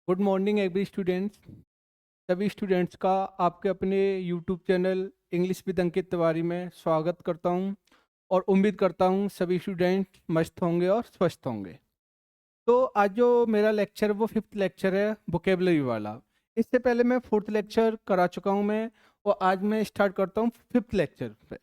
Good morning every students. सभी students का आपके अपने YouTube channel English with Ankit Tiwari में स्वागत करता हूं और उम्मीद करता हूं सभी स्टूडेंट मस्त होंगे और स्वस्थ होंगे। तो आज जो मेरा लेक्चर वो फिफ्थ लेक्चर है वोकेबलरी वाला। इससे पहले मैं फोर्थ लेक्चर करा चुका हूं मैं, और आज मैं स्टार्ट करता हूं फिफ्थ लेक्चर पे।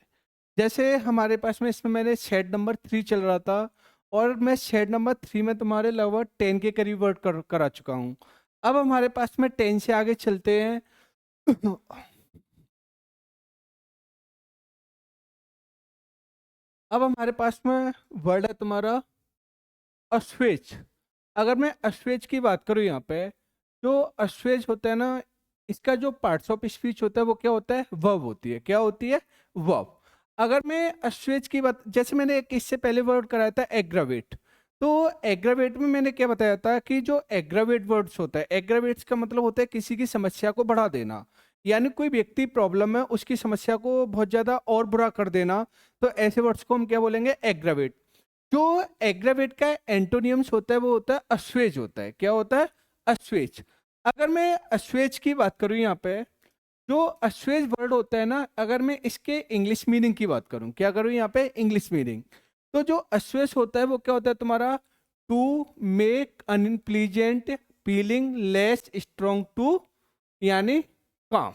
जैसे हमारे पास में इसमें मैंने शेड नंबर 3 चल रहा था, और मैं शेड नंबर 3 में तुम्हारे लगभग 10 के करीब वर्ड करा चुका हूँ। अब हमारे पास में 10 से आगे चलते हैं। अब हमारे पास में वर्ड है तुम्हारा अस्वेज। अगर मैं अस्वेज की बात करूँ यहाँ पे, जो अस्वेज होता है ना, इसका जो पार्ट्स ऑफ स्पीच होता है वो क्या होता है, वर्ब होती है। क्या होती है, वर्ब। अगर मैं अस्वेज की बात, जैसे मैंने एक इससे पहले वर्ड कराया था एग्रावेट, तो एग्रावेट में मैंने क्या बताया था कि जो एग्रावेट वर्ड्स होता है, एग्रावेट्स का मतलब होता है किसी की समस्या को बढ़ा देना, यानी कोई व्यक्ति प्रॉब्लम है उसकी समस्या को बहुत ज्यादा और बुरा कर देना। तो ऐसे वर्ड्स को हम क्या बोलेंगे, एग्रावेट। जो एग्रावेट का एंटोनियम्स होता है वो होता है अस्वेज होता है। क्या होता है, अस्वेज। अगर मैं अस्वेज की बात करूं यहाँ पे, जो अस्वेज वर्ड होता है ना, अगर मैं इसके इंग्लिश मीनिंग की बात करूं, क्या करूं यहाँ पे, इंग्लिश मीनिंग। तो जो अस्वेज होता है वो क्या होता है तुम्हारा, to make unpleasant feeling less strong to, यानी काम।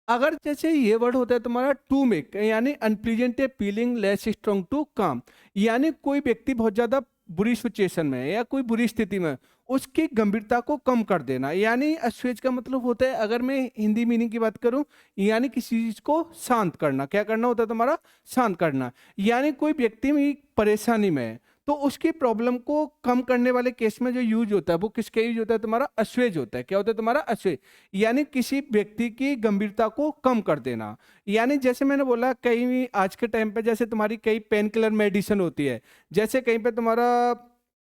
अगर जैसे ये वर्ड होता है तुम्हारा टू मेक, यानी unpleasant feeling less strong to काम, यानी कोई व्यक्ति बहुत ज्यादा बुरी सिचुएशन में है या कोई बुरी स्थिति में है, उसकी गंभीरता को कम कर देना। यानी अस्वेज का मतलब होता है, अगर मैं हिंदी मीनिंग की बात करूं, यानी किसी चीज को शांत करना। क्या करना होता है तुम्हारा, शांत करना। यानी कोई व्यक्ति में परेशानी में है, तो उसकी प्रॉब्लम को कम करने वाले केस में जो यूज होता है वो किसका यूज होता है, तुम्हारा अस्वेज होता है। क्या होता है तुम्हारा, अस्वेज। यानी किसी व्यक्ति की गंभीरता को कम कर देना। यानी जैसे मैंने बोला, कहीं आज के टाइम पे जैसे तुम्हारी कई पेन किलर मेडिसिन होती है, जैसे कहीं पे तुम्हारा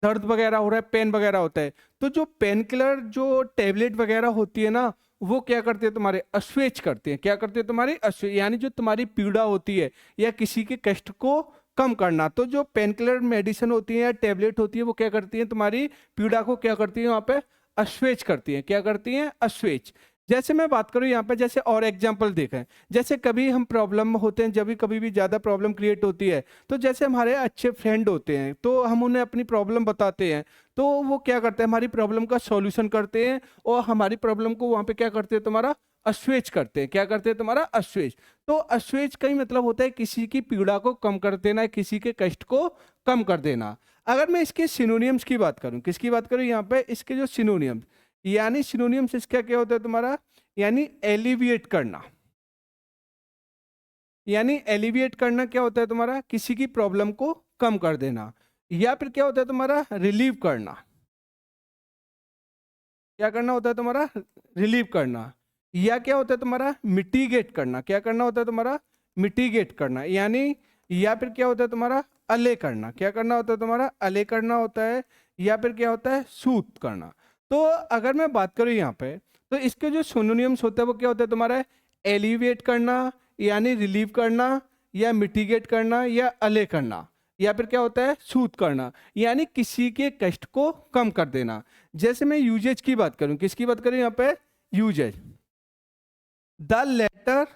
दर्द वगैरह हो रहा है, पेन वगैरह होता है, तो जो पेन किलर जो टेबलेट वगैरह होती है ना, वो क्या करते हैं, तुम्हारे अस्वेज करते हैं। क्या करते हैं, तुम्हारी अस्वेज, यानी जो तुम्हारी पीड़ा होती है या किसी के कष्ट को कम करना। तो जो पेन किलर मेडिसिन होती है या टेबलेट होती है वो क्या करती है, तुम्हारी पीड़ा को क्या करती है, वहां पे अस्वेज करती हैं। क्या करती हैं, अस्वेज। जैसे मैं बात करूं यहाँ पे, जैसे और एग्जांपल देखें, जैसे कभी हम प्रॉब्लम में होते हैं, जब भी कभी भी ज़्यादा प्रॉब्लम क्रिएट होती है, तो जैसे हमारे अच्छे फ्रेंड होते हैं तो हम उन्हें अपनी प्रॉब्लम बताते हैं, तो वो क्या करते हैं, हमारी प्रॉब्लम का सॉल्यूशन करते हैं, और हमारी प्रॉब्लम को वहाँ पे क्या करते हैं, तुम्हारा अस्वेज करते हैं। क्या करते हैं, तुम्हारा अस्वेज। तो अस्वेज का ही मतलब होता है किसी की पीड़ा को कम कर देना, किसी के कष्ट को कम कर देना। अगर मैं इसके सिनोनियम्स की बात करूं, किसकी बात करूं यहाँ पे, इसके जो सिनोनियम्स, यानी सिनोनियम्स इसका क्या होता है तुम्हारा, यानी एलिविएट करना। यानी एलिविएट करना क्या होता है तुम्हारा, किसी की प्रॉब्लम को कम कर देना। या फिर क्या होता है तुम्हारा, रिलीव करना। क्या करना होता है तुम्हारा, रिलीव करना। या क्या होता है तुम्हारा, मिटिगेट करना। क्या करना होता है तुम्हारा, मिटिगेट करना। यानी या फिर क्या होता है तुम्हारा, अले करना। क्या करना होता है तुम्हारा, अले करना होता है। या फिर क्या होता है, सूत करना। तो अगर मैं बात करूं यहाँ पे, तो इसके जो सिनोनिम्स होते हैं वो क्या होता है तुम्हारा, एलिवेट करना, यानी रिलीव करना, या मिटिगेट करना, या अले करना, या फिर क्या होता है, सूत करना, यानी किसी के कष्ट को कम कर देना। जैसे मैं यूजेज की बात करूं, किसकी बात करूं यहाँ पे, usage. The letter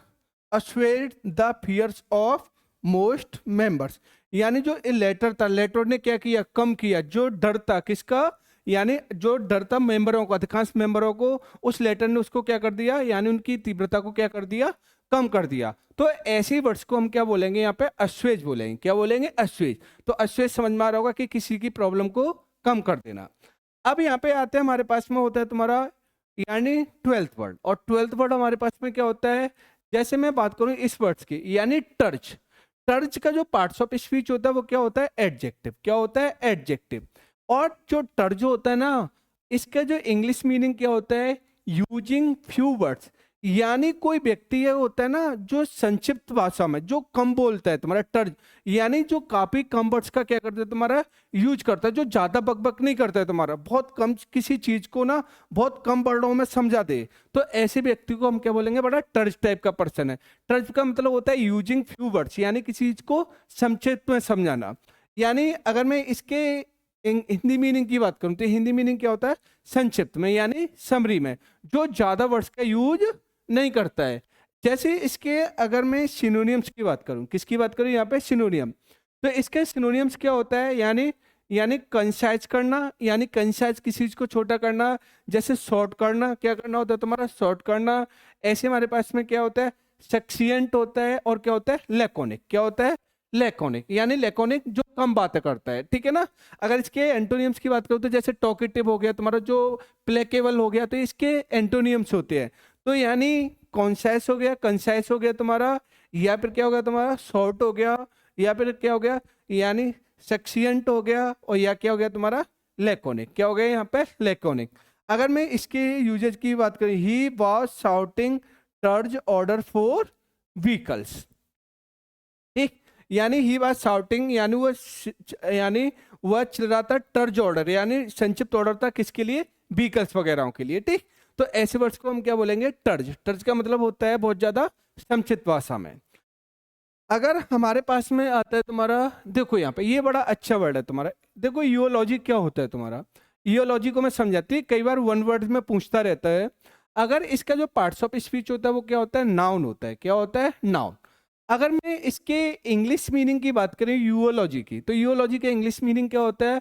assuaged the fears of most members. यानी जो लेटर था, लेटर ने क्या किया, कम किया जो डर था, किसका, यानी जो डर था मेंबरों को, अधिकांश मेंबरों को, उस लेटर ने उसको क्या कर दिया, यानी उनकी तीव्रता को क्या कर दिया, कम कर दिया। तो ऐसे वर्ड्स को हम क्या बोलेंगे यहाँ पे, अस्वेज बोलेंगे। क्या बोलेंगे, अस्वेज। तो अस्वेज समझ में आ रहा होगा कि किसी की प्रॉब्लम को कम कर देना। अब यहाँ पे आते हैं, हमारे पास में होता है तुम्हारा, यानी ट्वेल्थ वर्ड। और ट्वेल्थ वर्ड हमारे पास में क्या होता है, जैसे मैं बात करूं इस वर्ड्स की, यानी टर्च। टर्च का जो पार्ट्स ऑफ स्पीच होता है वो क्या होता है, एडजेक्टिव। क्या होता है, एडजेक्टिव। और जो टर्च होता है ना, इसका जो इंग्लिश मीनिंग क्या होता है, यूजिंग फ्यू वर्ड्स। यानी कोई व्यक्ति ये होता है ना जो संक्षिप्त भाषा में जो कम बोलता है, तुम्हारा टर्च, यानी जो काफी कम वर्ड्स का क्या करता है तुम्हारा, यूज करता है, जो ज्यादा बकबक नहीं करता है तुम्हारा, बहुत कम किसी चीज को ना बहुत कम वर्डों में समझा दे। तो ऐसे व्यक्ति को हम क्या बोलेंगे, बड़ा टर्च टाइप का पर्सन है। टर्च का मतलब होता है यूजिंग फ्यू वर्ड्स, यानी किसी चीज को संक्षिप्त में समझाना। यानी अगर मैं इसके हिंदी मीनिंग की बात करूं तो हिंदी मीनिंग क्या होता है, संक्षिप्त में यानी समरी में, जो ज्यादा वर्ड्स का यूज नहीं करता है। जैसे इसके अगर मैं सिनोनियम्स की बात करूं, किसकी बात करूं यहाँ पे, सिनोनियम, तो इसके सिनोनियम्स क्या होता है, यानी कंसाइज करना, यानी कंसाइज किसी चीज को छोटा करना, जैसे शॉर्ट करना, क्या करना होता है तुम्हारा, शॉर्ट करना। ऐसे हमारे पास में क्या होता है, सक्सिएंट होता है, और क्या होता है, लैकोनिक, क्या होता है, लैकोनिक, यानी लैकोनिक जो कम बातें करता है, ठीक है ना। अगर इसके एंटोनियम्स की बात करूँ तो जैसे टॉकेटिव हो गया तुम्हारा, जो प्लेकेबल हो गया, तो इसके एंटोनियम्स होते हैं। तो यानी कॉन्साइस हो गया, कंसाइस हो गया तुम्हारा, या फिर क्या हो गया तुम्हारा, शॉर्ट हो गया, या फिर क्या हो गया, यानी सक्सिएंट हो गया, और या क्या हो गया तुम्हारा, लैकोनिक, क्या हो गया यहाँ पे, लैकोनिक। अगर मैं इसके यूजेज की बात करूँ, he was shouting टर्ज order for vehicles, ठीक, यानी ही वाज शाउटिंग, यानी वह चिल्ला रहा था, टर्ज ऑर्डर यानी संक्षिप्त ऑर्डर था, किसके लिए, व्हीकल्स वगैरह के लिए, ठीक। तो ऐसे वर्ड्स को हम क्या बोलेंगे, टर्ज। टर्ज का मतलब होता है बहुत ज्यादा संक्षिप्त भाषा में। अगर हमारे पास में आता है तुम्हारा, देखो यहाँ पे ये बड़ा अच्छा वर्ड है तुम्हारा, देखो यूओलॉजी क्या होता है तुम्हारा, यूओलॉजी को मैं समझाती, कई बार वन वर्ड में पूछता रहता है। अगर इसका जो पार्ट्स ऑफ स्पीच होता है वो क्या होता है, नाउन होता है, क्या होता है, नाउन। अगर मैं इसके इंग्लिश मीनिंग की बात करें यूओलॉजी की, तो यूओलॉजी का इंग्लिश मीनिंग क्या होता है,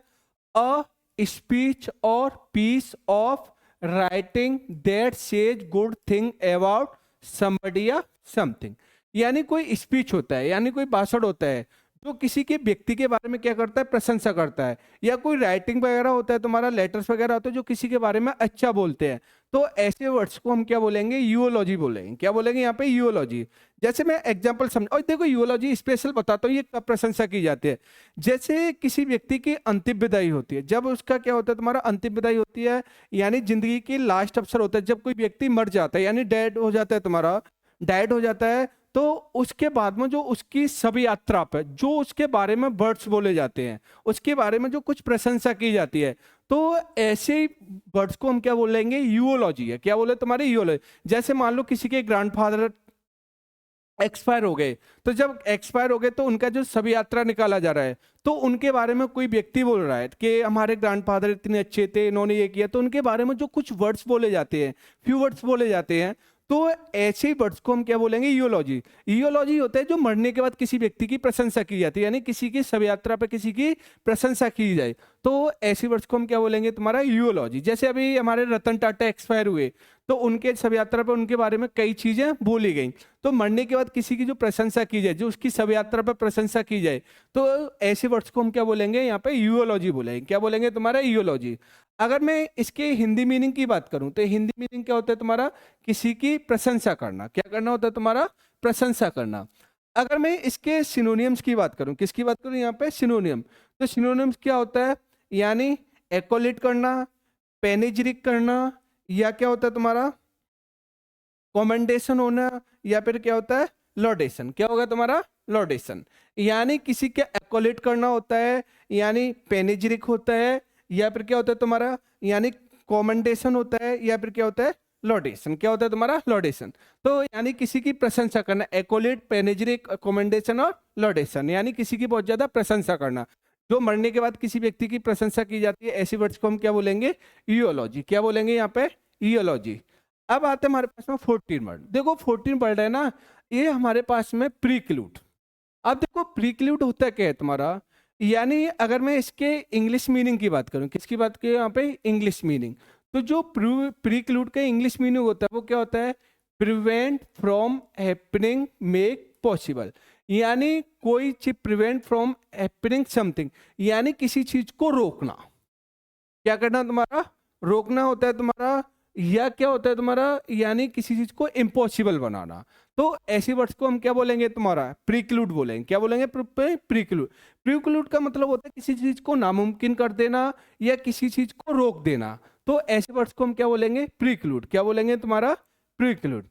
a speech or piece of writing that says good thing about somebody या समथिंग, यानी कोई स्पीच होता है, यानी कोई भाषण होता है जो किसी के व्यक्ति के बारे में क्या करता है, प्रशंसा करता है, या कोई राइटिंग वगैरह होता है तुम्हारा, लेटर्स वगैरह होते हैं जो किसी के बारे में अच्छा बोलते हैं। तो ऐसे वर्ड्स को हम क्या बोलेंगे, यूओलॉजी बोलेंगे, क्या बोलेंगे यहाँ पे, यूओलॉजी। जैसे मैं एग्जांपल समझ, और देखो यूओलॉजी स्पेशल बताता हूँ ये कब प्रशंसा की जाती है, जैसे किसी व्यक्ति की अंतिम विदाई होती है, जब उसका क्या होता है तुम्हारा, अंतिम विदाई होती है, यानी जिंदगी की लास्ट अवसर होता है, जब कोई व्यक्ति मर जाता है, यानी डेड हो जाता है तुम्हारा, डेड हो जाता है, तो उसके बाद में जो उसकी सब यात्रा पे जो उसके बारे में वर्ड्स बोले जाते हैं, उसके बारे में जो कुछ प्रशंसा की जाती है, तो ऐसे वर्ड्स को हम क्या बोलेंगे, यूओलॉजी है, क्या बोले तुम्हारे, यूओलॉजी। जैसे मान लो किसी के ग्रैंडफादर एक्सपायर हो गए, तो जब एक्सपायर हो गए तो उनका जो शव यात्रा निकाला जा रहा है, तो उनके बारे में कोई व्यक्ति बोल रहा है कि हमारे ग्रैंडफादर इतने अच्छे थे, इन्होंने ये किया, तो उनके बारे में जो कुछ वर्ड्स बोले जाते हैं, फ्यू वर्ड्स बोले जाते हैं, तो ऐसे ही वर्ड्स को हम क्या बोलेंगे, ईओलॉजी। ईओलॉजी होता है जो मरने के बाद किसी व्यक्ति की प्रशंसा की जाती है, यानी किसी की शव यात्रा पर किसी की प्रशंसा की जाए, तो ऐसी वर्ड्स को हम क्या बोलेंगे तुम्हारा, ईओलॉजी। जैसे अभी हमारे रतन टाटा एक्सपायर हुए, तो उनके शव यात्रा पर उनके बारे में कई चीजें बोली गई, तो मरने के बाद किसी की जो प्रशंसा की जाए, जो उसकी शव यात्रा पर प्रशंसा की जाए, तो ऐसे वर्ड्स को हम क्या बोलेंगे यहाँ पे, यूओलॉजी बोलेंगे, क्या बोलेंगे तुम्हारा, यूओलॉजी। अगर मैं इसके हिंदी मीनिंग की बात करूं तो हिंदी मीनिंग क्या होता है तुम्हारा, किसी की प्रशंसा करना, क्या करना होता है तुम्हारा, प्रशंसा करना। अगर मैं इसके सिनोनियम्स की बात करूं, किसकी बात करूं यहाँ पे, सिनोनियम, तो सिनोनियम्स क्या होता है, यानी एक्कोलेट करना, पेनिज्रिक करना, या क्या होता है तुम्हारा, कमेंडेशन होना, या फिर क्या होता है, लॉडेशन, क्या होगा तुम्हारा, लॉडेशन। यानी किसी के एक्कोलेट करना होता है, यानी पेनिज्रिक होता है, या फिर क्या होता है तुम्हारा, यानी कमेंडेशन होता है, या फिर क्या होता है, लॉडेशन, क्या होता है तुम्हारा, लॉडेशन। तो यानी किसी की प्रशंसा करना, एक्कोलेट, पेनिज्रिक, कमेंडेशन और लॉडेशन, यानी किसी की बहुत ज्यादा प्रशंसा करना, जो मरने के बाद किसी व्यक्ति की प्रशंसा की जाती है, ऐसी वर्ड्स को हम क्या बोलेंगे, ईओलॉजी, क्या बोलेंगे यहाँ पे, ईओलॉजी। अब आते हैं हमारे पास में 14 वर्ड, देखो 14 वर्ड है ना, ये हमारे पास में प्रीक्लूड। अब देखो प्रीक्लूड होता क्या है तुम्हारा, यानी अगर मैं इसके इंग्लिश मीनिंग की बात करूं, किसकी बात करूं यहाँ पे, इंग्लिश मीनिंग, तो जो प्रीक्लूड का इंग्लिश मीनिंग होता है वो क्या होता है, prevent from happening, make possible, यानी कोई चीज, प्रिवेंट फ्रॉम हैपनिंग समथिंग, यानी किसी चीज को रोकना, क्या करना तुम्हारा, रोकना होता है तुम्हारा, या क्या होता है तुम्हारा, यानी किसी चीज को इम्पॉसिबल बनाना। तो ऐसी वर्ड्स को हम क्या बोलेंगे तुम्हारा, प्रीक्लूड बोलेंगे, क्या बोलेंगे, प्रीक्लूड। प्रीक्लूड का मतलब होता है किसी चीज को नामुमकिन कर देना, या किसी चीज को रोक देना, तो ऐसे वर्ड्स को हम क्या बोलेंगे, प्रीक्लूड, क्या बोलेंगे तुम्हारा, प्रीक्लूड।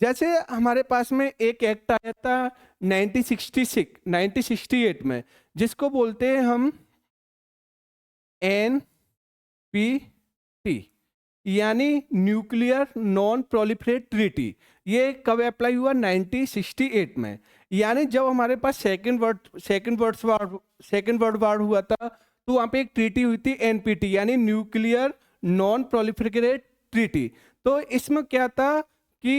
जैसे हमारे पास में एक एक्ट आया था 1968 में, जिसको बोलते हैं हम NPT, यानी न्यूक्लियर नॉन प्रोलिफरेट ट्रीटी। ये कब अप्लाई हुआ, 1968 में, यानी जब हमारे पास सेकंड वर्ल्ड वार हुआ था, तो वहाँ पे एक ट्रीटी हुई थी एनपीटी, यानी न्यूक्लियर नॉन प्रोलिफरेट ट्रीटी। तो इसमें क्या था कि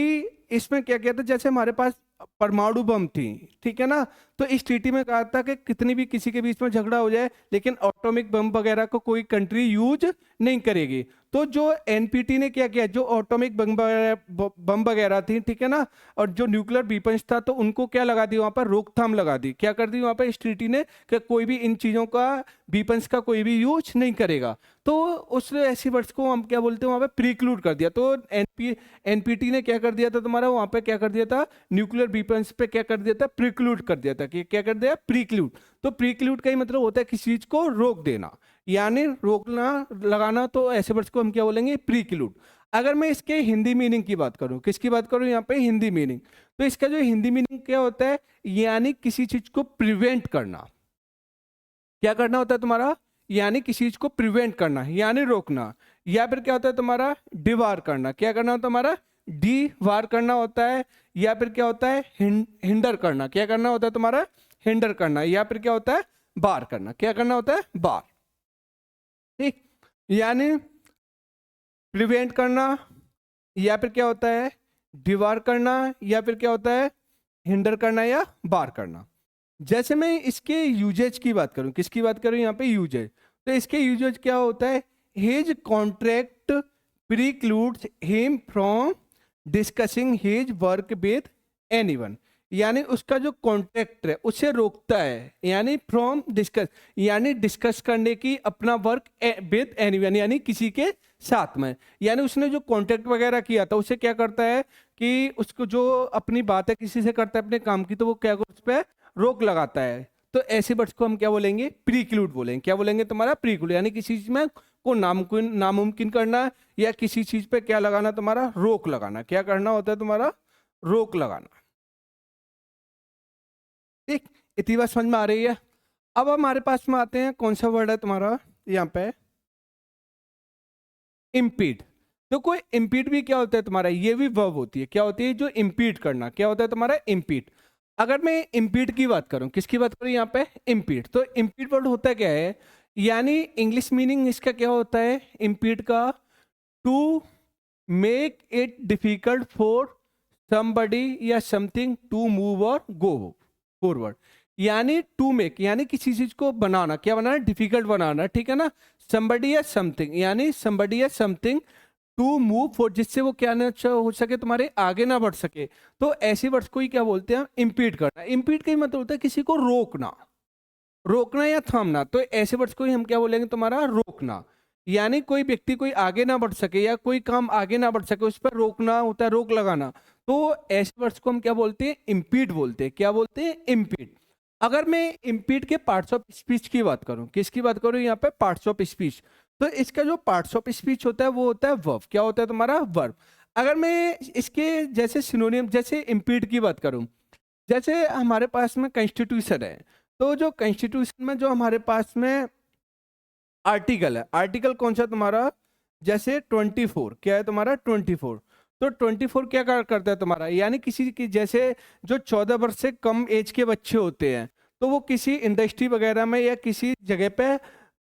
इसमें क्या था, जैसे हमारे पास परमाणु बम थी, ठीक है ना, तो इस ट्रीटी में कहा था कि कितनी भी किसी के बीच में झगड़ा हो जाए लेकिन एटॉमिक बम वगैरह को कोई कंट्री यूज नहीं करेगी। तो जो एनपीटी ने क्या किया, जो एटॉमिक बम वगैरह थी, ठीक है ना, और जो न्यूक्लियर वीपन्स था, तो उनको क्या लगा दी वहां पर, रोकथाम लगा दी। क्या कर दी वहां पर इस ट्रीटी ने कि कोई भी इन चीजों का, वीपन्स का कोई भी यूज नहीं करेगा। तो उस ऐसी वर्ड्स को हम क्या बोलते हैं, वहां पे प्रीक्लूड कर दिया। तो एनपीटी ने क्या कर दिया था तुम्हारा, वहां पे क्या कर दिया था, न्यूक्लियर वीपन्स पे क्या कर दिया था, प्रीक्लूड कर दिया था। कि क्या कर दिया, प्रीक्लूड। तो प्रीक्लूड का ही मतलब होता है किसी चीज को रोक देना, यानी रोकना, लगाना। तो ऐसे वर्ड्स को हम क्या बोलेंगे, प्रीक्लूड। अगर मैं इसके हिंदी मीनिंग की बात करूं, किसकी बात करूं यहाँ पे, हिंदी मीनिंग, तो इसका जो हिंदी मीनिंग क्या होता है, यानी किसी चीज को प्रिवेंट करना। क्या करना होता है तुम्हारा, यानी किसी चीज को प्रिवेंट करना, यानी रोकना। या फिर क्या होता है तुम्हारा, डिवार करना। क्या करना होता है तुम्हारा, डिवार करना होता है। या फिर क्या होता है, हिंडर करना। क्या करना होता है तुम्हारा, हिंडर करना। या फिर क्या होता है, बार करना। क्या करना होता है, बार। ठीक, यानी प्रिवेंट करना, या फिर क्या होता है, डिवार करना, या फिर क्या होता है, हिंडर करना या बार करना। जैसे मैं इसके यूजेज की बात करूं, किसकी बात करूं यहाँ पे, यूजेज। तो इसके यूजेज क्या होता है, his contract precludes him from discussing his work with anyone, यानी उसका जो कॉन्ट्रैक्ट है उसे रोकता है, यानी फ्रॉम डिस्कस, यानी डिस्कस करने की अपना वर्क विद एनीवन, यानी किसी के साथ में। यानी उसने जो कॉन्ट्रैक्ट वगैरह किया था उसे क्या करता है कि उसको जो अपनी बात है किसी से करता है अपने काम की, तो वो क्या उस पर रोक लगाता है। तो ऐसे वर्ड्स को हम क्या बोलेंगे, प्रीक्लूड बोलेंगे। क्या बोलेंगे तुम्हारा, प्रीक्लूड, यानी किसी चीज में को नामुमकिन करना, या किसी चीज पे क्या लगाना तुम्हारा, रोक लगाना। क्या करना होता है तुम्हारा, रोक लगाना। ठीक, इतनी बात समझ में आ रही है। अब हमारे पास में आते हैं, कौन सा वर्ड है तुम्हारा यहाँ पे, इम्पीड। तो कोई इम्पीड भी क्या होता है तुम्हारा, ये भी वर्ब होती है। क्या होती है, जो इम्पीड करना। क्या होता है तुम्हारा, इम्पीड। अगर मैं इम्पीड की बात करूं, किसकी बात करूं यहाँ पे, इम्पीड। तो इम्पीड वर्ड होता क्या है, यानी इंग्लिश मीनिंग इसका क्या होता है इम्पीड का, to make it difficult for somebody या something to move or go forward. यानी टू मेक, यानी किसी चीज को बनाना। क्या बनाना, डिफिकल्ट बनाना, ठीक है ना। समबडी या समथिंग, यानी समबडी या समथिंग टू मूव फॉर, जिससे वो क्या ना हो सके, तुम्हारे आगे ना बढ़ सके। तो ऐसी वर्ड्स को ही क्या बोलते हैं, इम्पीड करना। इम्पीड का ही मतलब होता है किसी को रोकना, रोकना या थामना। तो ऐसे वर्ड्स को ही हम क्या बोलेंगे, तुम्हारा रोकना। यानी कोई व्यक्ति कोई आगे ना बढ़ सके या कोई काम आगे ना बढ़ सके, उस पर रोकना होता है, रोक लगाना। तो ऐसे वर्ड्स को हम क्या बोलते हैं, इम्पीड बोलते हैं। क्या बोलते हैं, इम्पीड। अगर मैं इम्पीड के पार्ट्स ऑफ स्पीच की बात करूं, किसकी बात करूं यहाँ पे, पार्ट्स ऑफ स्पीच। तो इसका जो पार्ट्स ऑफ स्पीच होता है वो होता है वर्ब। क्या होता है तुम्हारा, वर्ब। अगर मैं इसके जैसे सिनोनियम, जैसे इम्पीड की बात करूं, जैसे हमारे पास में कॉन्स्टिट्यूशन है, तो जो कॉन्स्टिट्यूशन में जो हमारे पास में आर्टिकल है, आर्टिकल कौन सा तुम्हारा, जैसे 24। क्या है तुम्हारा, 24। तो 24 क्या करता है तुम्हारा, यानी किसी की, जैसे जो 14 वर्ष से कम एज के बच्चे होते हैं, तो वो किसी इंडस्ट्री वगैरह में या किसी जगह पे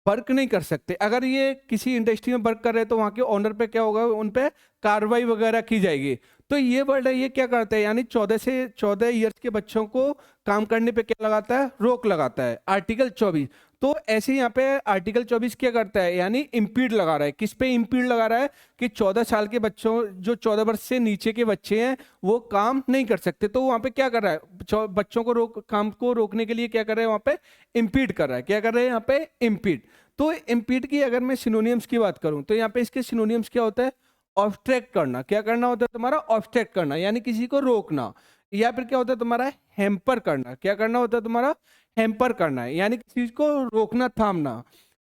वर्क नहीं कर सकते। अगर ये किसी इंडस्ट्री में वर्क कर रहे हैं तो वहाँ के ओनर पे क्या होगा, उन पे कार्रवाई वगैरह की जाएगी। तो ये वर्ड है, ये क्या करता है, यानी 14 ईयर्स के बच्चों को काम करने पे क्या लगाता है, रोक लगाता है, आर्टिकल 24। तो ऐसे यहाँ पे आर्टिकल 24 क्या करता है, यानी इम्पीड लगा रहा है। किस पे इम्पीड लगा रहा है, कि 14 साल के बच्चों, जो 14 वर्ष से नीचे के बच्चे हैं वो काम नहीं कर सकते। तो वहाँ पे क्या कर रहा है, बच्चों को काम को रोकने के लिए क्या कर रहा है, वहाँ पे इम्पीड कर रहा है। क्या कर रहे हैं यहाँ पे, इम्पीड। तो इम्पीड की अगर मैं सिनोनियम्स की बात करूँ, तो यहाँ पे इसके सिनोनियम्स क्या होता है, ऑब्स्ट्रैक्ट करना। क्या करना होता है तुम्हारा, ऑब्स्ट्रैक्ट करना, यानी किसी को रोकना। या फिर क्या होता है तुम्हारा, हैम्पर करना। क्या करना होता है तुम्हारा, हैम्पर करना है, यानी किसी चीज को रोकना, थामना।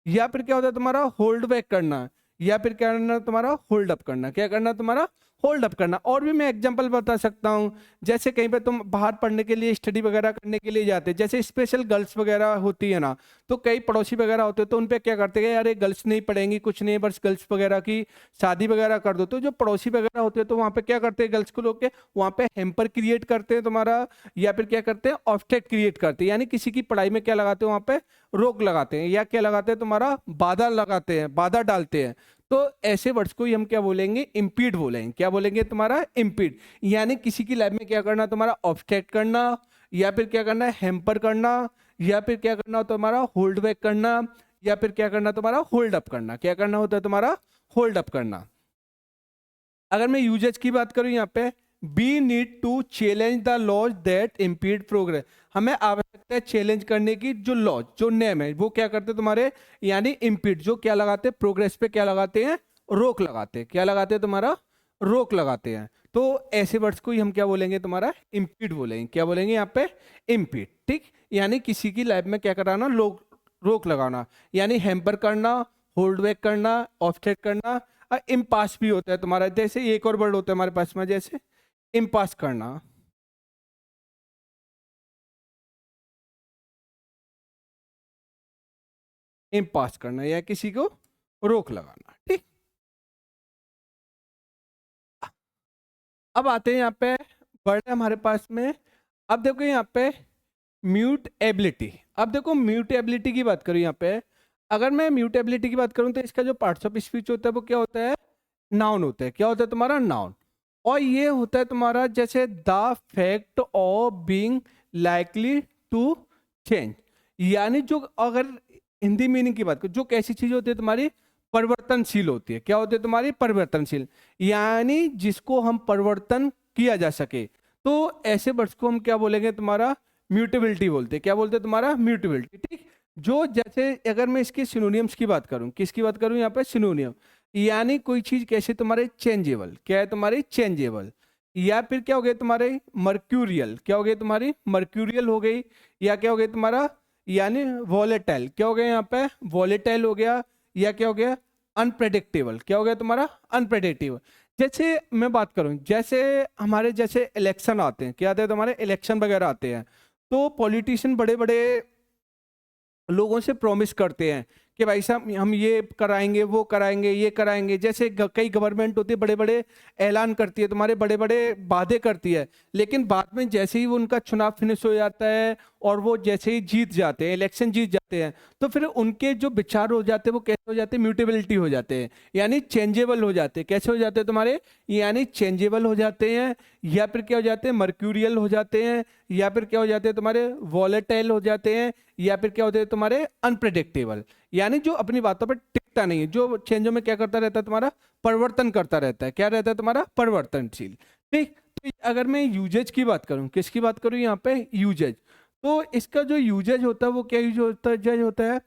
या फिर क्या होता है तुम्हारा, होल्ड बैक करना। या फिर क्या करना तुम्हारा, होल्ड अप करना। क्या करना तुम्हारा, होल्ड अप करना। और भी मैं एग्जांपल बता सकता हूँ, जैसे कहीं पे तुम बाहर पढ़ने के लिए, स्टडी वगैरह करने के लिए जाते हैं, जैसे स्पेशल गर्ल्स वगैरह होती है ना, तो कई पड़ोसी वगैरह होते हैं, तो उन पे क्या करते हैं, यार ये गर्ल्स नहीं पढ़ेंगी, कुछ नहीं, बस गर्ल्स वगैरह की शादी वगैरह कर दो। तो जो पड़ोसी वगैरह होते हैं, तो वहाँ पे क्या करते हैं, गर्ल्स को लोग के वहाँ पे हेम्पर क्रिएट करते हैं तुम्हारा, या फिर क्या करते हैं, ऑब्स्टेकल क्रिएट करते हैं, यानी किसी की पढ़ाई में क्या लगाते हैं, वहाँ पे रोक लगाते हैं, या क्या लगाते हैं, तुम्हारा बाधा लगाते हैं, बाधा डालते हैं। तो ऐसे वर्ड्स को ही हम क्या बोलेंगे, इम्पीड बोलेंगे। क्या बोलेंगे, तुम्हारा इम्पीड, यानी किसी की लाइफ में क्या करना, तुम्हारा ऑब्स्टेकल करना, या फिर क्या करना है, हेम्पर करना, या फिर क्या करना, तुम्हारा होल्ड बैक करना, या फिर क्या करना, तुम्हारा होल्ड अप करना। क्या करना होता है, तुम्हारा होल्ड अप करना। अगर मैं यूजेज की बात करूं यहाँ पे, we need to challenge the laws that impede progress, हमें आवश्यकता है चैलेंज करने की, जो लॉज, जो नेम है, वो क्या करते हैं तुम्हारे, यानी इम्पीड, जो क्या लगाते हैं, प्रोग्रेस पे क्या लगाते हैं, रोक लगाते हैं। क्या लगाते हैं, तुम्हारा रोक लगाते हैं। तो ऐसे वर्ड्स को ही हम क्या बोलेंगे, तुम्हारा इम्पीड बोलेंगे। क्या बोलेंगे यहाँ पे, इम्पीड। ठीक, यानी किसी की लाइफ में क्या कराना, रोक लगाना, यानी हैम्पर करना, होल्ड बैक करना, ऑब्स्टेकल करना। इम्पास भी होता है तुम्हारा, जैसे एक और वर्ड होता है हमारे पास में, जैसे इम्पास करना, इम्पास करना, या किसी को रोक लगाना। ठीक, अब आते हैं यहाँ पे, वर्ड है हमारे पास में। अब देखो यहाँ पे म्यूट एबिलिटी। अब देखो म्यूट एबिलिटी की बात करूँ यहाँ पे, अगर मैं म्यूट एबिलिटी की बात करूँ, तो इसका जो पार्ट्स ऑफ स्पीच होता है वो क्या होता है, नाउन होता है। क्या होता है, तुम्हारा नाउन। और ये होता है तुम्हारा, जैसे the fact of being likely to change, यानी जो, अगर हिंदी मीनिंग की बात करो, जो कैसी चीज होती है तुम्हारी, परिवर्तनशील होती है। क्या होती है तुम्हारी, परिवर्तनशील, यानी जिसको हम परिवर्तन किया जा सके। तो ऐसे वर्ड्स को हम क्या बोलेंगे, तुम्हारा म्यूटेबिलिटी बोलते हैं। क्या बोलते हैं, तुम्हारा म्यूटेबिलिटी। ठीक, जो जैसे अगर मैं इसके सिनोनियम्स की बात करूं, किसकी बात करूं यहाँ पे, सिनोनियम, यानी कोई चीज कैसे तुम्हारे चेंजेबल, क्या है तुम्हारी चेंजेबल, या फिर क्या हो गया तुम्हारे मर्क्यूरियल, क्या हो गया तुम्हारी मर्क्यूरियल हो गई, या क्या हो गया तुम्हारा, यानी वॉलेटाइल, क्या हो गया यहाँ पे, वॉलेटाइल हो गया, या क्या हो गया, अनप्रेडिक्टेबल, क्या हो गया तुम्हारा, अनप्रेडिक्टेबल। जैसे मैं बात करूं, जैसे हमारे जैसे इलेक्शन आते हैं, क्या आते हैं तुम्हारे, इलेक्शन वगैरह आते हैं, तो पॉलिटिशियन बड़े बड़े लोगों से प्रॉमिस करते हैं कि भाई साहब हम ये कराएंगे, वो कराएंगे, ये कराएंगे। जैसे कई गवर्नमेंट होती है, बड़े बड़े ऐलान करती है, तुम्हारे बड़े बड़े वादे करती है, लेकिन बाद में जैसे ही वो उनका चुनाव फिनिश हो जाता है और वो जैसे ही जीत जाते हैं, इलेक्शन जीत जाते हैं, तो फिर उनके जो विचार हो जाते हैं वो कैसे हो जाते हैं, म्यूटेबिलिटी हो जाते हैं, यानी चेंजेबल हो जाते हैं। कैसे हो जाते हैं तुम्हारे, यानी चेंजेबल हो जाते हैं, या फिर क्या हो जाते हैं, मर्क्यूरियल हो जाते हैं, या फिर क्या हो जाते हैं तुम्हारे वॉलेटाइल हो जाते हैं, या फिर क्या होते हैं तुम्हारे अनप्रेडिक्टेबल, यानी जो अपनी बातों पर टिकता नहीं है, जो चेंजों में क्या करता रहता है, तुम्हारा परिवर्तन करता रहता है। क्या रहता है तुम्हारा, परिवर्तनशील। ठीक, तो अगर मैं यूजेज की बात करूं, किसकी बात करूं यहाँ पे, यूजेज, तो इसका जो यूजेज होता है वो क्या यूज होता है, जज होता है,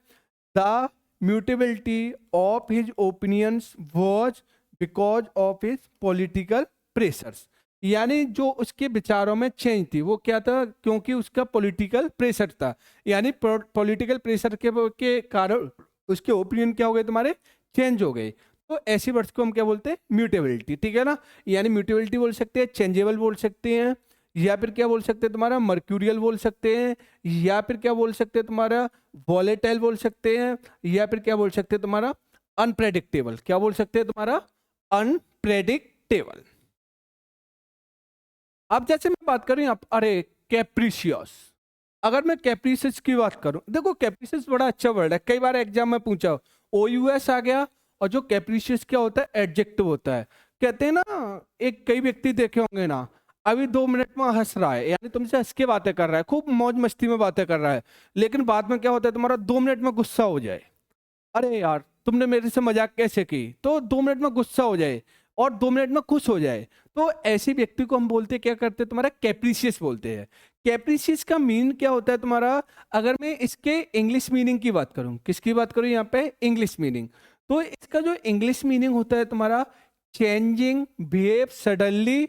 the mutability of his opinions was because of his political pressures, यानी जो उसके विचारों में चेंज थी वो क्या था, क्योंकि उसका पॉलिटिकल प्रेशर था, यानी पॉलिटिकल प्रेशर के कारण उसके ओपिनियन क्या हो गए, तुम्हारे चेंज हो गए। तो ऐसी वर्ड्स को हम क्या बोलते हैं, म्यूटेबिलिटी। ठीक है ना, यानी म्यूटेबिलिटी बोल सकते हैं, चेंजेबल बोल सकते हैं, या फिर क्या बोल सकते हैं तुम्हारा मर्क्यूरियल बोल सकते हैं, या फिर क्या बोल सकते हैं तुम्हारा वॉलेटाइल बोल सकते हैं, या फिर क्या बोल सकते हैं तुम्हारा अनप्रेडिक्टेबल। क्या बोल सकते हैं तुम्हारा, अनप्रेडिक्टेबल। अब जैसे मैं बात करूं आप, अरे कैप्रिशियस, अगर मैं कैप्रिशियस की बात करूं, देखो कैप्रिशियस बड़ा अच्छा वर्ड है, कई बार एग्जाम में पूछा, ओ यूएस आ गया, और जो कैप्रिशियस क्या होता है, एडजेक्टिव होता है। कहते हैं ना, एक कई व्यक्ति देखे होंगे ना, अभी 2 मिनट में हंस रहा है, यानी तुमसे हंस के बातें कर रहा है, खूब मौज मस्ती में बातें कर रहा है, लेकिन बाद में क्या होता है, तुम्हारा 2 मिनट में गुस्सा हो जाए, अरे यार तुमने मेरे से मजाक कैसे की, तो 2 मिनट में गुस्सा हो जाए, और 2 मिनट में खुश हो जाए। तो ऐसे व्यक्ति को हम बोलते क्या करते हैं, तुम्हारा कैप्रिशियस बोलते हैं। कैप्रिशियस का मीन क्या होता है तुम्हारा, अगर मैं इसके इंग्लिश मीनिंग की बात करूं, किसकी बात करूं यहाँ पे, इंग्लिश मीनिंग, तो इसका जो इंग्लिश मीनिंग होता है तुम्हारा, changing behave suddenly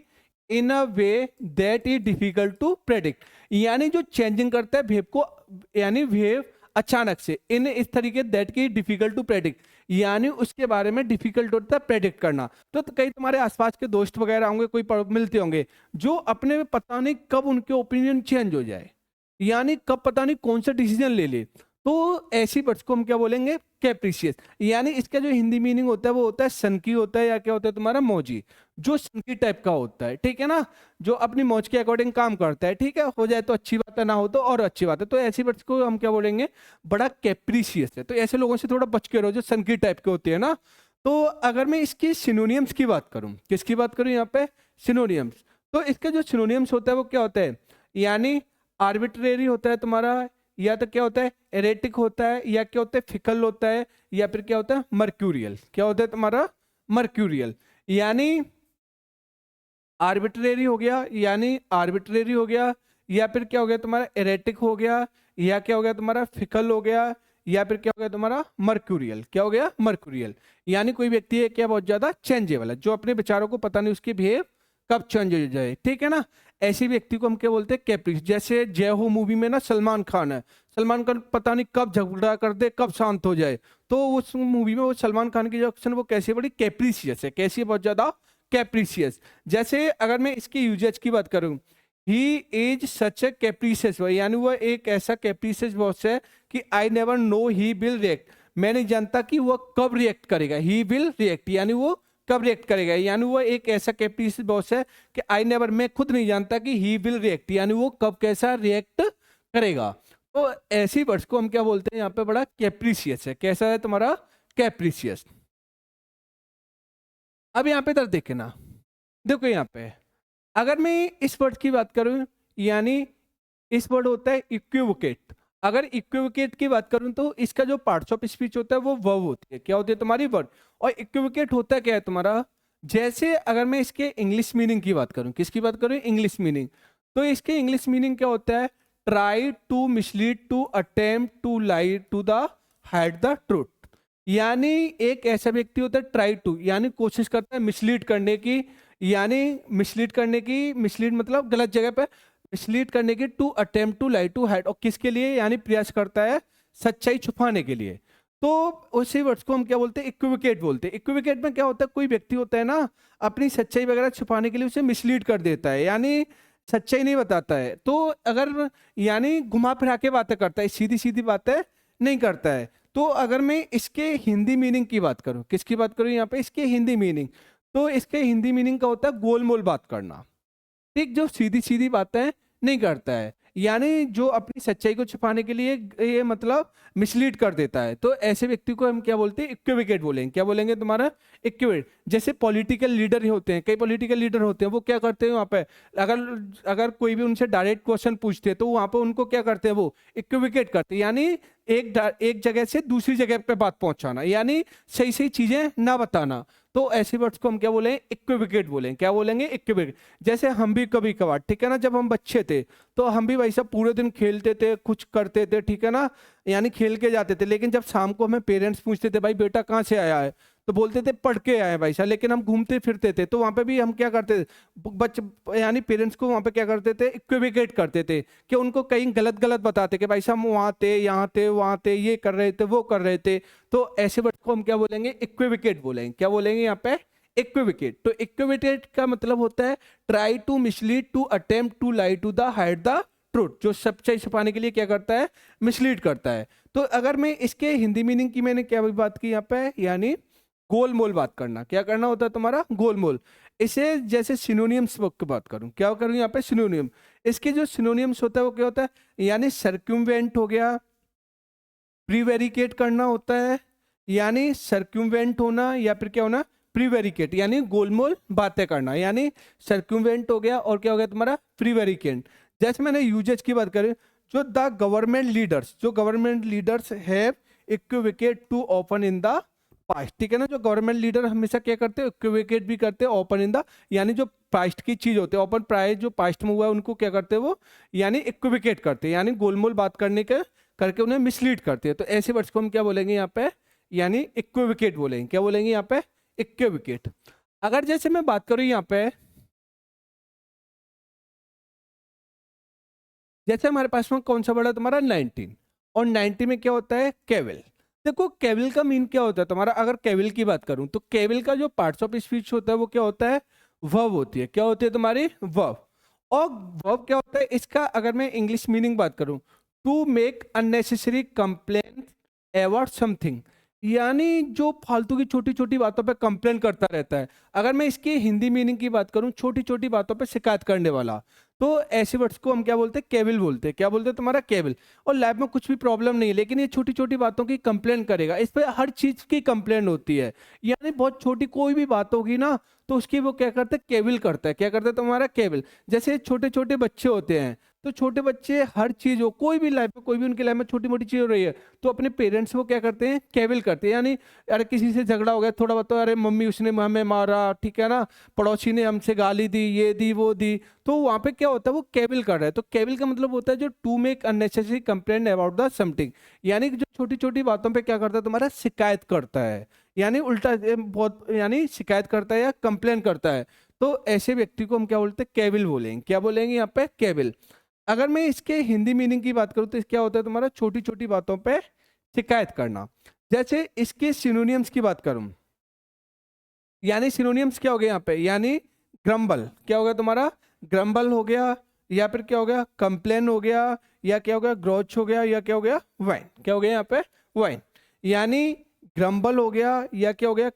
in a way that is difficult to predict, यानी जो चेंजिंग करता है बिहेव को, यानी बिहेव अचानक से, इन इस तरीके दैट की डिफिकल्ट टू प्रेडिक्ट, यानी उसके बारे में डिफिकल्ट होता है प्रेडिक्ट करना। तो कई तुम्हारे आसपास के दोस्त वगैरह होंगे, कोई मिलते होंगे, जो अपने में पता नहीं कब उनके ओपिनियन चेंज हो जाए, यानी कब पता नहीं कौन सा डिसीजन ले ले। तो ऐसी वर्ड्स को हम क्या बोलेंगे, कैप्रिशियस। यानी इसका जो हिंदी मीनिंग होता है वो होता है सनकी होता है, या क्या होता है तुम्हारा मौजी, जो सनकी टाइप का होता है, ठीक है ना, जो अपनी मौज के अकॉर्डिंग काम करता है, ठीक है, हो जाए तो अच्छी बात है, ना हो तो और अच्छी बात है। तो ऐसी वर्ड्स को हम क्या बोलेंगे, बड़ा कैप्रिशियस है। तो ऐसे लोगों से थोड़ा बच के रहो जो सनकी टाइप के होते हैं ना। तो अगर मैं इसकी सिनोनियम्स की बात करूं, किसकी बात करूं यहाँ पे, सिनोनियम्स, तो इसके जो सिनोनियम्स होता है वो क्या होता है, यानी आर्बिट्रेरी होता है तुम्हारा, या तो क्या होता है एरेटिक होता है, या क्या होता है फिकल होता है, या फिर क्या होता है मर्क्यूरियल। क्या होता है तुम्हारा मर्क्यूरियल, यानी आर्बिट्रेरी हो गया, यानी आर्बिट्रेरी हो गया, या फिर क्या हो गया तुम्हारा एरेटिक हो गया, या क्या हो गया तुम्हारा फिकल हो गया, या फिर क्या हो गया तुम्हारा मर्क्यूरियल। क्या हो गया मर्क्यूरियल, यानी कोई व्यक्ति है क्या बहुत ज्यादा चेंजेबल है, जो अपने विचारों को पता नहीं उसके बिहेव कब चेंज हो जाए, ठीक है ना। ऐसे व्यक्ति को हम क्या बोलते हैं कैप्रिस। जैसे जय हो मूवी में ना सलमान खान है, सलमान खान पता नहीं कब झगड़ा कर दे कब शांत हो जाए, तो उस मूवी में वो सलमान खान की जो एक्शन वो कैसी है, बड़ी कैप्रिसियस है, कैसी है, बहुत ज्यादा कैप्रिसियस। जैसे अगर मैं इसके यूजेज की बात करूं, he is such A कैप्रिसियस boy, यानी वह एक ऐसा कैप्रिसियस बॉस है कि I never know he will react, मैं नहीं जानता कि वह कब रिएक्ट करेगा। ही विल रिएक्ट यानी वो कब रिएक्ट करेगा, यानी वो एक ऐसा कैप्रिसियस बॉस है कि आई नेवर, मैं खुद नहीं जानता कि ही विल रिएक्ट, यानी वो कब कैसा रिएक्ट करेगा। तो ऐसी वर्ड्स को हम क्या बोलते हैं यहाँ पे, बड़ा कैप्रिसियस है। कैसा है तुम्हारा, कैप्रिसियस। अब यहाँ पे इधर देखे ना, देखो यहाँ पे अगर मैं इस वर्ड की बात करूं, यानी इस वर्ड होता है इक्विवोकेट। अगर इक्विवोकेट की बात करूं तो इसका जो पार्ट्स ऑफ स्पीच होता है वो वर्ब होती है। क्या होती है तुम्हारी, वर्ड। और इक्विवोकेट होता क्या है तुम्हारा, जैसे अगर मैं इसके इंग्लिश मीनिंग की बात करूं, किसकी बात करूं, इंग्लिश मीनिंग, तो इसके इंग्लिश मीनिंग क्या होता है, try to mislead to attempt to lie to the hide the truth. यानी एक ऐसा व्यक्ति होता है ट्राई टू, यानी कोशिश करता है मिसलीड करने की, यानी मिसलीड करने की, मिसलीड मतलब गलत जगह पे, मिसलीड करने की, to attempt to lie to hide, और किसके लिए, यानी प्रयास करता है सच्चाई छुपाने के लिए। तो उसी वर्ड्स को हम क्या बोलते हैं, इक्विवोकेट बोलते हैं। इक्विवोकेट में क्या होता है, कोई व्यक्ति होता है ना, अपनी सच्चाई वगैरह छुपाने के लिए उसे मिसलीड कर देता है, यानी सच्चाई नहीं बताता है। तो अगर यानी घुमा फिरा के बातें करता है, सीधी सीधी बातें नहीं करता है। तो अगर मैं इसके हिंदी मीनिंग की बात करूं, किसकी बात करूं यहाँ पे, इसके हिंदी मीनिंग, तो इसके हिंदी मीनिंग का होता है गोलमोल बात करना, ठीक, जो सीधी सीधी बातें नहीं करता है, यानी जो अपनी सच्चाई को छुपाने के लिए ये मतलब मिसलीड कर देता है। तो ऐसे व्यक्ति को हम क्या बोलते हैं, इक्विवोकेट बोलेंगे। क्या बोलेंगे तुम्हारा, इक्विवोकेट। जैसे पॉलिटिकल लीडर ही होते हैं, कई पॉलिटिकल लीडर होते हैं, वो क्या करते हैं वहाँ पे, अगर अगर कोई भी उनसे डायरेक्ट क्वेश्चन पूछते हैं तो वहाँ पे उनको क्या करते हैं, वो इक्विवोकेट करते हैं, यानी एक जगह से दूसरी जगह पे बात पहुंचाना, यानी सही सही चीजें ना बताना। तो ऐसी वर्ड्स को हम क्या बोलेंगे, इक्विवोकेट बोलेंगे। क्या बोलेंगे, इक्विवोकेट। जैसे हम भी कभी कभार, ठीक है ना, जब हम बच्चे थे तो हम भी वैसा पूरे दिन खेलते थे, कुछ करते थे, ठीक है ना, यानी खेल के जाते थे, लेकिन जब शाम को हमें पेरेंट्स पूछते थे भाई बेटा कहाँ से आया है, तो बोलते थे पढ़ के आए भाई साहब, लेकिन हम घूमते फिरते थे। तो वहां पे भी हम क्या करते थे, बच यानी पेरेंट्स को वहां पे क्या करते थे, इक्विवोकेट करते थे, कि उनको कहीं गलत गलत बताते कि भाई साहब हम वहाँ थे, यहाँ थे, वहाँ थे, ये कर रहे थे, वो कर रहे थे। तो ऐसे वर्ड को हम क्या बोलेंगे, इक्विवोकेट बोलेंगे। क्या बोलेंगे यहाँ पे, इक्विवोकेट। तो इक्विवोकेट का मतलब होता है try to mislead to attempt to lie to the hide the truth, जो सच्चाई छुपाने के लिए क्या करता है, मिसलीड करता है। तो अगर मैं इसके हिंदी मीनिंग की, मैंने क्या बात की यहाँ पे, यानी गोलमोल बात करना। क्या करना होता है तुम्हारा, गोलमोल। इसे जैसे सिनोनियम्स की बात करूं, क्या करूं यहाँ पे, सिनोनियम। इसके जो सिनोनियम्स होता है वो क्या होता है, यानी सर्क्यूमवेंट हो गया, प्रीवेरिकेट करना होता है, यानी सर्क्यूमवेंट होना, या फिर क्या होना, प्रीवेरिकेट, यानी गोलमोल बातें करना, यानी सर्क्यूमवेंट हो गया, और क्या हो गया तुम्हारा, प्रीवेरिकेट। जैसे मैंने यूजेज की बात करी, जो द गवर्नमेंट लीडर्स, जो government leaders have equivocate to open in the past, ठीक है ना, जो गवर्नमेंट लीडर हमेशा क्या करते हैं, इक्विवोकेट भी करते हैं, ओपन इन द, यानी जो पास्ट की चीज होती है, ओपन प्राय जो पास्ट में हुआ है उनको क्या करते हैं वो, यानी इक्विवोकेट करते हैं, यानी गोलमोल बात करने के करके उन्हें मिसलीड करते हैं। तो ऐसे वर्ड्स को हम क्या बोलेंगे यहाँ पे, यानी इक्विवोकेट बोलेंगे। क्या बोलेंगे यहाँ पे, इक्विवोकेट। अगर जैसे मैं बात करूँ यहाँ पे, जैसे हमारे पास में कौन सा वर्ड है तुम्हारा, 19, और 90 में क्या होता है, केवल। देखो केविल का मीन क्या होता है तुम्हारा, अगर केविल की बात करूं तो केविल का जो पार्ट्स ऑफ स्पीच होता है वो क्या होता है, वर्ब होती है। क्या होती है तुम्हारी, वर्ब। और वर्ब क्या होता है इसका, अगर मैं इंग्लिश मीनिंग बात करूं, to make unnecessary complain about something, यानी जो फालतू की छोटी छोटी बातों पे कंप्लेन करता रहता है। अगर मैं इसकी हिंदी मीनिंग की बात करूं, छोटी छोटी बातों पे शिकायत करने वाला, तो ऐसे वर्ड्स को हम क्या बोलते हैं, केविल बोलते हैं। क्या बोलते हैं तुम्हारा, केविल। और लाइफ में कुछ भी प्रॉब्लम नहीं है, लेकिन ये छोटी छोटी बातों की कंप्लेन करेगा, इस पे हर चीज की कंप्लेन होती है। यानी बहुत छोटी कोई भी बात होगी ना, तो उसकी वो क्या करते हैं, केविल करता है। क्या करता है तुम्हारा, केविल। जैसे छोटे छोटे बच्चे होते हैं, तो छोटे बच्चे हर चीज हो, कोई भी लाइफ में, कोई भी उनकी लाइफ में छोटी मोटी चीज हो रही है, तो अपने पेरेंट्स को क्या करते हैं, केविल करते हैं। यानी अरे किसी से झगड़ा हो गया थोड़ा बहुत, तो अरे मम्मी उसने हमें मारा, ठीक है ना, पड़ोसी ने हमसे गाली दी, ये दी वो दी, तो वहां पे क्या होता है, वो केविल कर रहा है। तो केविल का मतलब होता है जो to make unnecessary complaint about the something, यानी कि जो छोटी छोटी बातों पे क्या करता है तुम्हारा, शिकायत करता है। यानी उल्टा बहुत, यानी शिकायत करता है या कंप्लेन करता है। तो ऐसे व्यक्ति को हम क्या बोलते हैं, केविल बोलेंगे। क्या बोलेंगे यहाँ पे, केविल। अगर मैं इसके हिंदी मीनिंग की बात करूँ तो क्या होता है तुम्हारा, छोटी छोटी बातों पे शिकायत करना। जैसे इसके सिनोनियम्स की बात करूं, यानी सिनोनियम्स क्या हो गया यहाँ पे, यानी ग्रम्बल। क्या हो गया तुम्हारा, ग्रम्बल हो गया, या फिर क्या हो गया, कंप्लेन हो गया, या क्या हो गया, ग्रोच हो गया, या क्या हो गया, वाइन। क्या हो गया यहाँ पे, वाइन। यानी ग्रम्बल हो गया, या क्या हो गया,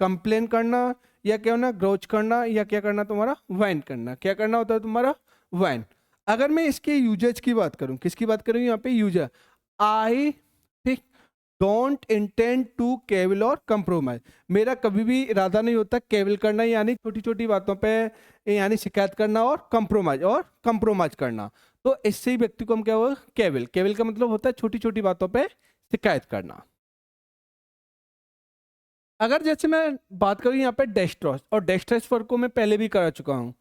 कंप्लेन करना, या क्या होना, ग्रोच करना, या क्या करना तुम्हारा, वाइन करना। क्या करना होता है तुम्हारा, वाइन। अगर मैं इसके यूजेज की बात करूं, किसकी बात करूं यहाँ पे, user. I don't intend to cavil or compromise, मेरा कभी भी इरादा नहीं होता केविल करना, यानी छोटी छोटी बातों पे यानी शिकायत करना, और कंप्रोमाइज करना। तो इससे ही व्यक्ति को हम क्या होगा, केविल। केविल का मतलब होता है छोटी छोटी बातों पे शिकायत करना। अगर जैसे मैं बात करूं यहाँ पे डेस्ट्रॉस, और डेस्ट्रस वर्क को मैं पहले भी करा चुका हूँ।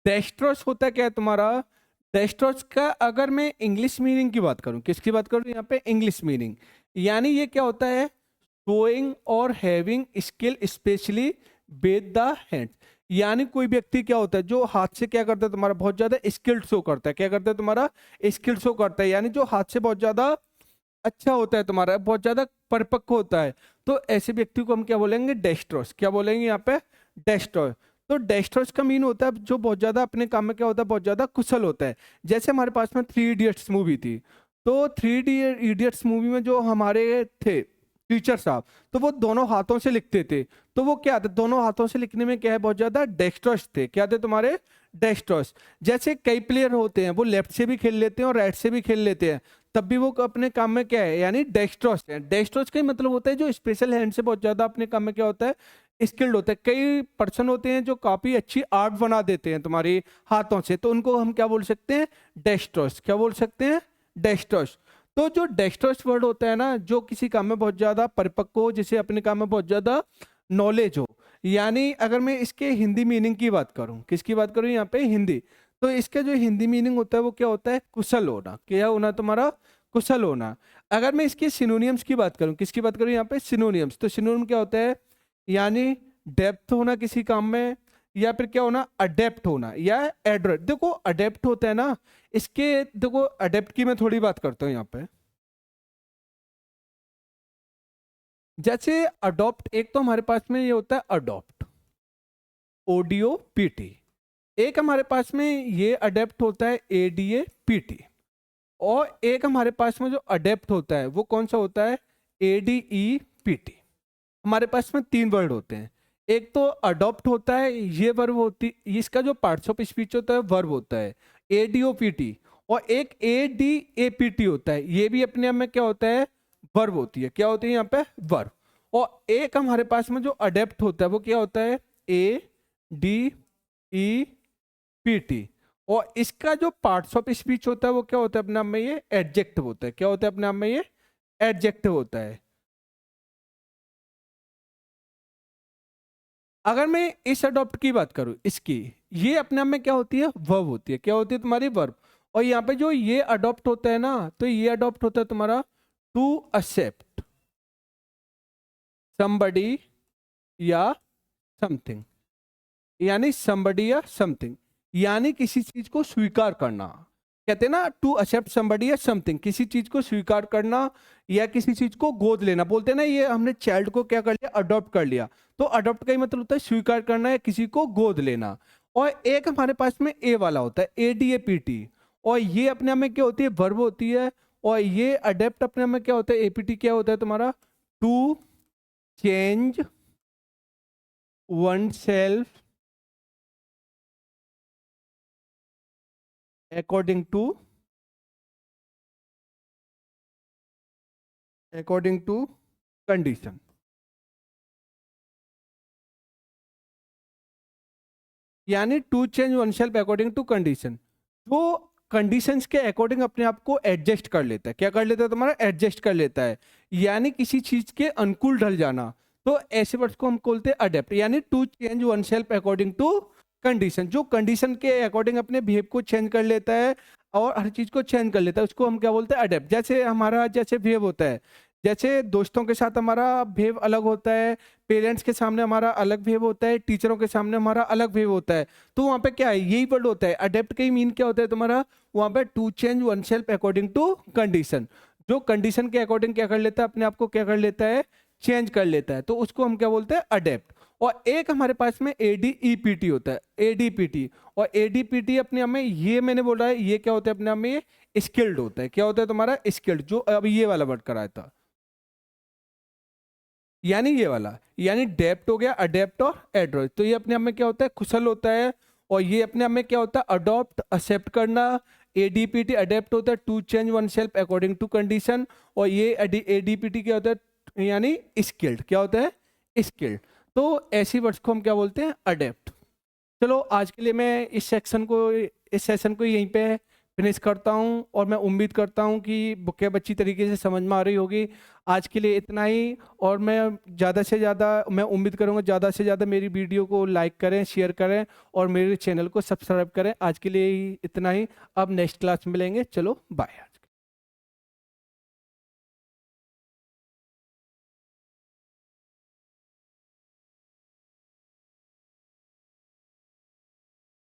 डेस्ट्रॉस होता क्या है तुम्हारा, डेस्ट्रॉस का अगर मैं इंग्लिश मीनिंग की बात करूं, किसकी बात करूं यहाँ पे, इंग्लिश मीनिंग। यानी ये क्या होता है, शोइंग और having skill specially with the hand, यानी कोई व्यक्ति क्या होता है जो हाथ से क्या करता है तुम्हारा, बहुत ज्यादा स्किल्ड शो करता है। क्या करता है तुम्हारा, स्किल्ड शो करता है, यानी जो हाथ से बहुत ज्यादा अच्छा होता है तुम्हारा, बहुत ज्यादा परिपक्व होता है। तो ऐसे व्यक्ति को हम क्या बोलेंगे, डेस्ट्रोस। क्या बोलेंगे यहाँ पे, डेस्ट्रोस। तो डेस्ट्रोस का मीन होता है जो बहुत ज्यादा अपने काम में क्या होता है, बहुत ज्यादा कुशल होता है। जैसे हमारे पास में 3 इडियट्स मूवी थी, तो 3 इडियट्स मूवी में जो हमारे थे टीचर साहब, तो वो दोनों हाथों से लिखते थे। तो वो क्या थे, दोनों हाथों से लिखने में क्या है, बहुत ज्यादा डेस्ट्रोस थे। क्या थे तुम्हारे, डेस्ट्रोस। जैसे कई प्लेयर होते हैं वो लेफ्ट से भी खेल लेते हैं और राइट से भी खेल लेते हैं, तब भी वो अपने काम में क्या है, यानी डेक्स्ट्रोस है। डेक्स्ट्रोस का ही मतलब होता है जो स्पेशल हैंड से बहुत ज्यादा अपने काम में क्या होता है, स्किल्ड होता है। कई पर्सन होते हैं जो काफी अच्छी आर्ट बना देते हैं तुम्हारी हाथों से, तो उनको हम क्या बोल सकते हैं, डेक्स्ट्रोस। क्या बोल सकते हैं, डेक्स्ट्रोस। तो जो डेक्स्ट्रोस वर्ड होता है ना, जो किसी काम में बहुत ज्यादा परिपक्व हो, जिसे अपने काम में बहुत ज्यादा नॉलेज हो। यानी अगर मैं इसके हिंदी मीनिंग की बात करूं, किसकी बात करूं यहाँ पे, हिंदी। तो इसका जो हिंदी मीनिंग होता है वो क्या होता है, कुशल होना। क्या होना तुम्हारा, कुशल होना। अगर मैं इसके सिनोनियम्स की बात करूं, किसकी बात करूं यहाँ पे, सिनोनियम्स। तो सिनोनियम क्या होता है, यानी डेप्थ होना किसी काम में, या फिर क्या होना, अडेप्ट होना, या एडरेट। देखो अडेप्ट होता है ना, इसके देखो अडेप्ट की मैं थोड़ी बात करता हूँ यहाँ पे। जैसे अडॉप्ट, एक तो हमारे पास में ये होता है अडॉप्ट, ओडीओ पीटी। एक हमारे पास में ये अडेप्ट होता है, एडीए पीटी। और एक हमारे पास में जो अडेप्ट होता है वो कौन सा होता है, एडीई पीटी। हमारे पास में 3 वर्ड होते हैं। एक तो अडॉप्ट होता है, ये वर्ब होती, इसका जो पार्ट्स ऑफ स्पीच होता है वर्ब होता है, एडीओपीटी। और एक एडीएपीटी होता है, ये भी अपने आप में क्या होता है, वर्ब होती है। क्या होती है यहाँ पे, वर्ब। और एक हमारे पास में जो अडेप्ट होता है वो क्या होता है, A D E P T. और इसका जो पार्ट्स ऑफ स्पीच होता है वो क्या होता है अपने आप में, ये एडजेक्टिव होता है। क्या होता है अपने आप में, ये एडजेक्टिव होता है। अगर मैं इस अडॉप्ट की बात करूं, इसकी, ये अपने आप में क्या होती है, वर्ब होती है। क्या होती है तुम्हारी, वर्ब। और यहाँ पे जो ये अडॉप्ट होता है ना, तो ये अडॉप्ट होता है तुम्हारा टू एक्सेप्ट somebody या समथिंग, यानी somebody या समथिंग, यानी किसी चीज को स्वीकार करना। कहते हैं ना टू एक्सेप्ट समबडी या समथिंग, किसी चीज को स्वीकार करना या किसी चीज को गोद लेना। बोलते हैं ना ये हमने चाइल्ड को क्या कर लिया, अडॉप्ट कर लिया। तो अडॉप्ट का ही मतलब होता है स्वीकार करना या किसी को गोद लेना। और एक हमारे पास में ए वाला होता है, ADAPT, और ये अपने आप में क्या होती है, वर्ब होती है। और ये अडेप्ट अपने आप में क्या होता है, APT क्या होता है तुम्हारा, to change one self according to condition. यानी to change one self according to condition, वो कंडीशंस के अकॉर्डिंग अपने आप को एडजस्ट कर लेता है। क्या कर लेता है तुम्हारा, एडजस्ट कर लेता है, यानी किसी चीज के अनुकूल ढल जाना। तो ऐसे वर्ड्स को हम बोलते हैं अडेप्ट। यानी to change one self according to condition, जो कंडीशन के अकॉर्डिंग अपने बिहेव को चेंज कर लेता है और हर चीज को चेंज कर लेता है, उसको हम क्या बोलते हैं, अडेप्ट। जैसे हमारा जैसे बिहेव होता है, जैसे दोस्तों के साथ हमारा बिहेव अलग होता है, पेरेंट्स के सामने हमारा अलग बिहेव होता है, टीचरों के सामने हमारा अलग बिहेव होता है। तो वहाँ पे क्या है, यही वर्ड होता है अडेप्ट का ही मीन क्या होता है तुम्हारा, वहाँ पे to change one self according to condition. जो कंडीशन के अकॉर्डिंग क्या कर लेता है, अपने आप को क्या कर लेता है, चेंज कर लेता है, तो उसको हम क्या बोलते हैं, अडेप्ट। और एक हमारे पास में ADEPT होता है, ADPT। और ADPT अपने आप में, ये मैंने बोला है, ये क्या होता है अपने आप में, स्किल्ड होता है। क्या होता है तुम्हारा, स्किल्ड, जो अब ये वाला वर्ड कराया था, यानी ये वाला, यानी डेप्ट हो गया, अडेप्ट और एड्रोइड। तो ये अपने आप में क्या होता है, कुशल होता है। और ये अपने आप में क्या होता है, अडॉप्ट, एक्सेप्ट करना। ADPT अडेप्ट होता है, to change one self according to condition. और ये ADPT क्या होता है, यानी स्किल्ड, क्या होता है, स्किल्ड। तो ऐसी वर्ड्स को हम क्या बोलते हैं, अडेप्ट। चलो आज के लिए मैं इस सेशन को यहीं पे फिनिश करता हूँ, और मैं उम्मीद करता हूँ कि बुकेब अच्छी तरीके से समझ में आ रही होगी। आज के लिए इतना ही, और मैं ज़्यादा से ज़्यादा, मैं उम्मीद करूँगा ज़्यादा से ज़्यादा मेरी वीडियो को लाइक करें, शेयर करें, और मेरे चैनल को सब्सक्राइब करें। आज के लिए इतना ही, अब नेक्स्ट क्लास मिलेंगे। चलो बाय।